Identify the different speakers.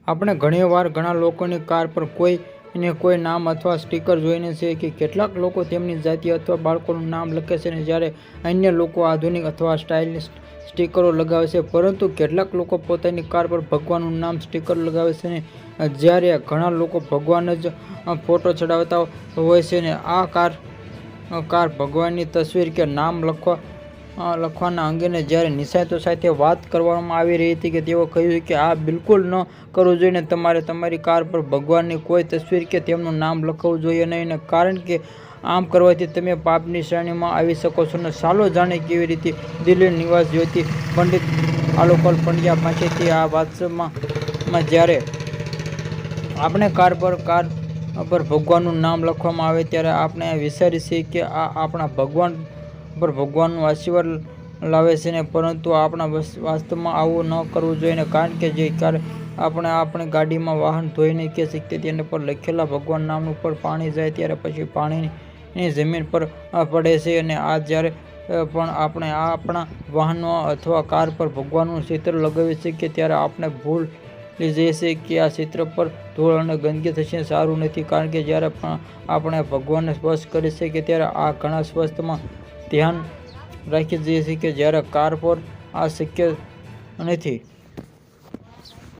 Speaker 1: આપણે ઘણીવાર ઘણા લોકોની કાર પર કોઈ નામ અથવા સ્ટીકર જોઈને છે કે કેટલાક લોકો તેમની જાતિ અથવા બાળકોનું નામ લખે છે, જ્યારે અન્ય લોકો આધુનિક અથવા સ્ટાઇલિશ સ્ટીકરો લગાવે છે. પરંતુ કેટલાક લોકો પોતાની કાર પર ભગવાનનું નામ સ્ટીકર લગાવે છે, જ્યારે ઘણા લોકો ભગવાન જ ફોટો ચડાવતા હોય છે. આ કાર ભગવાનની તસવીર કે નામ લખવાના અંગે જ્યારે નિષ્ણાતો સાથે વાત કરવામાં આવી રહી હતી, તેઓ કહ્યું કે આ બિલકુલ ન કરવું જોઈએ. તમારે તમારી કાર પર ભગવાનની કોઈ તસવીર કે તેમનું નામ લખવું જોઈએ નહીં, કારણ કે આમ કરવાથી તમે પાપની શ્રેણીમાં આવી શકો છો. ચાલો જાણીએ કેવી રીતે દિલ્હી નિવાસી જ્યોતિ પંડિત આલોકલ પંડ્યા પાસેથી આ વાંચવામાં જ્યારે આપણે કાર પર ભગવાનનું નામ લખવામાં આવે ત્યારે આપણે વિચારીએ છીએ કે આ આપણા ભગવાન પર ભગવાનનું આશીર્વાદ લાવે છે, પરંતુ આપણે વાસ્તવમાં આવું ન કરવું જોઈએ, કારણ કે જે ક્યારે આપણે આપણી ગાડીમાં વાહન ધોઈને કે તેના પર લખેલા ભગવાન નામ ઉપર પાણી જાય ત્યારે પછી પાણી જમીન પર પડે છે. અને જ્યારે પણ આપણે આપણા વાહનો અથવા કાર પર ભગવાનનું ચિત્ર લગાવીએ છીએ ત્યારે આપણે ભૂલી જઈએ છીએ કે આ ચિત્ર પર ધૂળ અને ગંદકી થશે સારું નથી, કારણ કે જ્યારે પણ આપણે ભગવાનને સ્પર્શ કરીએ છીએ ત્યારે આ ઘણા સ્પષ્ટમાં ધ્યાન રાખી જઈએ છીએ કે જ્યારે કાર પર આ શક્ય નથી.